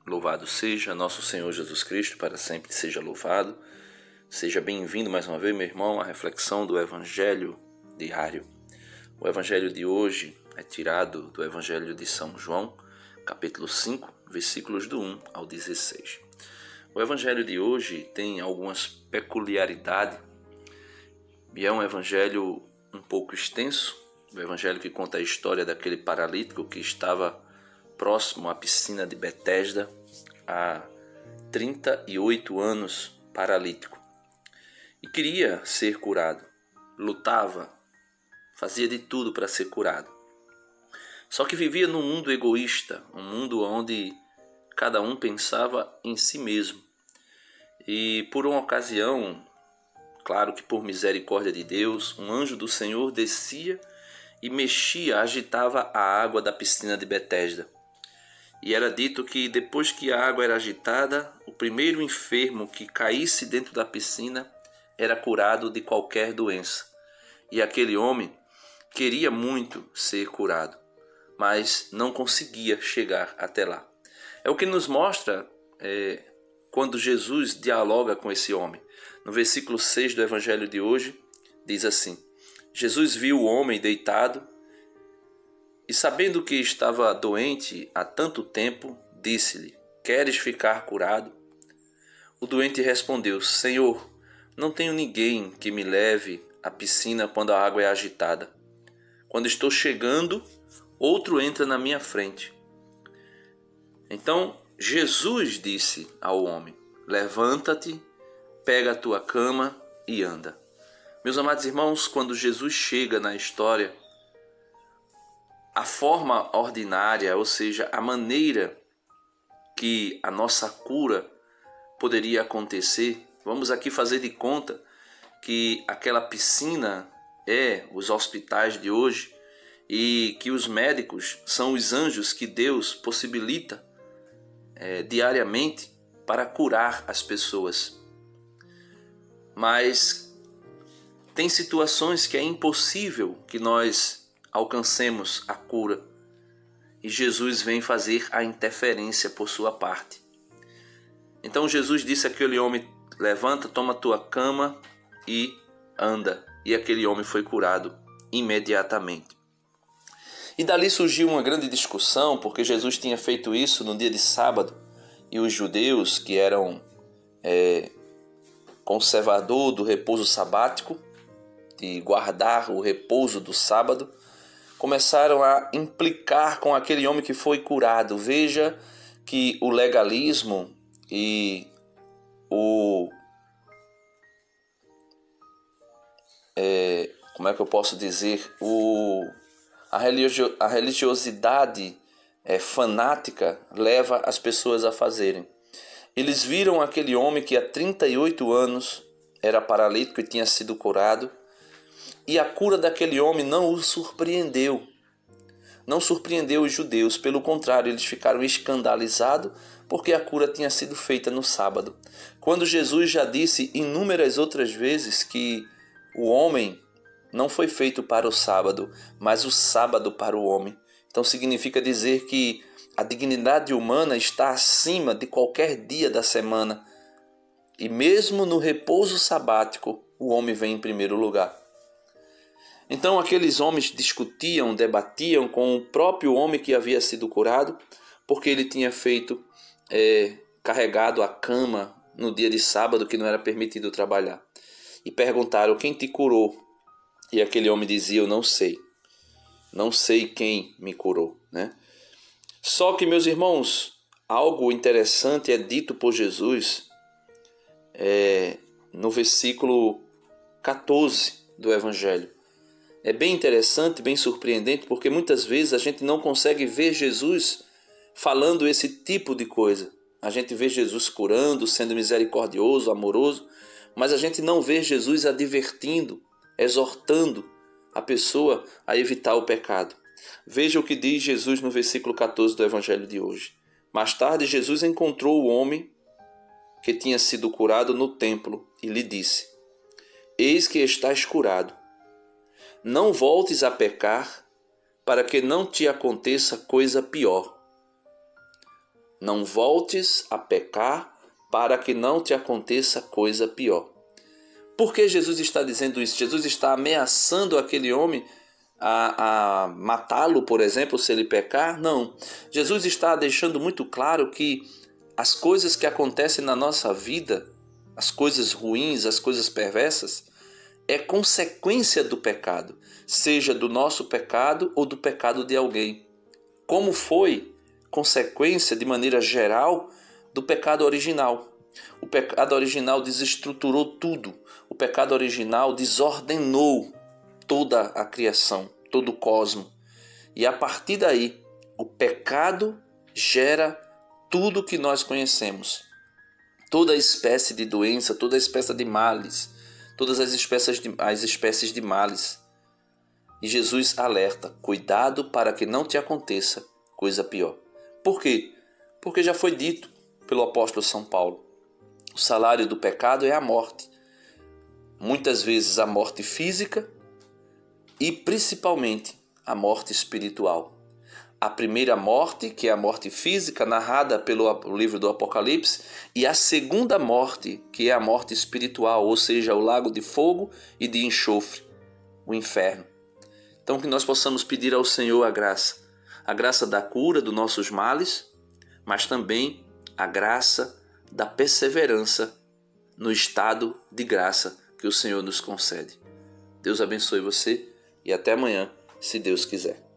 Louvado seja nosso Senhor Jesus Cristo, para sempre seja louvado. Seja bem-vindo mais uma vez, meu irmão, à reflexão do Evangelho diário. O Evangelho de hoje é tirado do Evangelho de São João, capítulo 5, versículos do 1 ao 16. O Evangelho de hoje tem algumas peculiaridades e é um Evangelho um pouco extenso, o Evangelho que conta a história daquele paralítico que estava próximo à piscina de Betesda há 38 anos, paralítico, e queria ser curado, lutava, fazia de tudo para ser curado. Só que vivia num mundo egoísta, um mundo onde cada um pensava em si mesmo. E por uma ocasião, claro que por misericórdia de Deus, um anjo do Senhor descia e mexia, agitava a água da piscina de Betesda. E era dito que depois que a água era agitada, o primeiro enfermo que caísse dentro da piscina era curado de qualquer doença. E aquele homem queria muito ser curado, mas não conseguia chegar até lá. É o que nos mostra quando Jesus dialoga com esse homem. No versículo 6 do Evangelho de hoje, diz assim: Jesus viu o homem deitado e, sabendo que estava doente há tanto tempo, disse-lhe: Queres ficar curado? O doente respondeu: Senhor, não tenho ninguém que me leve à piscina quando a água é agitada. Quando estou chegando, outro entra na minha frente. Então Jesus disse ao homem: Levanta-te, pega a tua cama e anda. Meus amados irmãos, quando Jesus chega na história, a forma ordinária, ou seja, a maneira que a nossa cura poderia acontecer, vamos aqui fazer de conta que aquela piscina é os hospitais de hoje e que os médicos são os anjos que Deus possibilita diariamente para curar as pessoas. Mas tem situações que é impossível que nós alcancemos a cura e Jesus vem fazer a interferência por sua parte. Então Jesus disse àquele homem: levanta, toma tua cama e anda. E aquele homem foi curado imediatamente. E dali surgiu uma grande discussão, porque Jesus tinha feito isso no dia de sábado e os judeus, que eram conservador do repouso sabático, de guardar o repouso do sábado, começaram a implicar com aquele homem que foi curado. Veja que o legalismo e como é que eu posso dizer? A religiosidade fanática leva as pessoas a fazerem. Eles viram aquele homem que há 38 anos era paralítico e tinha sido curado, e a cura daquele homem não o surpreendeu. Não surpreendeu os judeus, pelo contrário, eles ficaram escandalizados porque a cura tinha sido feita no sábado. Quando Jesus já disse inúmeras outras vezes que o homem não foi feito para o sábado, mas o sábado para o homem. Então significa dizer que a dignidade humana está acima de qualquer dia da semana. E mesmo no repouso sabático, o homem vem em primeiro lugar. Então aqueles homens discutiam, debatiam com o próprio homem que havia sido curado, porque ele tinha carregado a cama no dia de sábado, que não era permitido trabalhar. E perguntaram: quem te curou? E aquele homem dizia: eu não sei. Não sei quem me curou, né? Só que, meus irmãos, algo interessante é dito por Jesus no versículo 14 do Evangelho. É bem interessante, bem surpreendente, porque muitas vezes a gente não consegue ver Jesus falando esse tipo de coisa. A gente vê Jesus curando, sendo misericordioso, amoroso, mas a gente não vê Jesus advertindo, exortando a pessoa a evitar o pecado. Veja o que diz Jesus no versículo 14 do Evangelho de hoje. Mais tarde, Jesus encontrou o homem que tinha sido curado no templo e lhe disse: Eis que estás curado. Não voltes a pecar, para que não te aconteça coisa pior. não voltes a pecar para que não te aconteça coisa pior. Por que Jesus está dizendo isso? Jesus está ameaçando aquele homem a matá-lo, por exemplo, se ele pecar? Não. Jesus está deixando muito claro que as coisas que acontecem na nossa vida, as coisas ruins, as coisas perversas, é consequência do pecado, seja do nosso pecado ou do pecado de alguém. Como foi consequência, de maneira geral, do pecado original. O pecado original desestruturou tudo. O pecado original desordenou toda a criação, todo o cosmos. E a partir daí, o pecado gera tudo que nós conhecemos. Toda espécie de doença, toda espécie de males, todas as espécies de males. E Jesus alerta, cuidado para que não te aconteça coisa pior. Por quê? Porque já foi dito pelo apóstolo São Paulo, o salário do pecado é a morte. Muitas vezes a morte física e principalmente a morte espiritual. A primeira morte, que é a morte física, narrada pelo livro do Apocalipse, e a segunda morte, que é a morte espiritual, ou seja, o lago de fogo e de enxofre, o inferno. Então que nós possamos pedir ao Senhor a graça da cura dos nossos males, mas também a graça da perseverança no estado de graça que o Senhor nos concede. Deus abençoe você e até amanhã, se Deus quiser.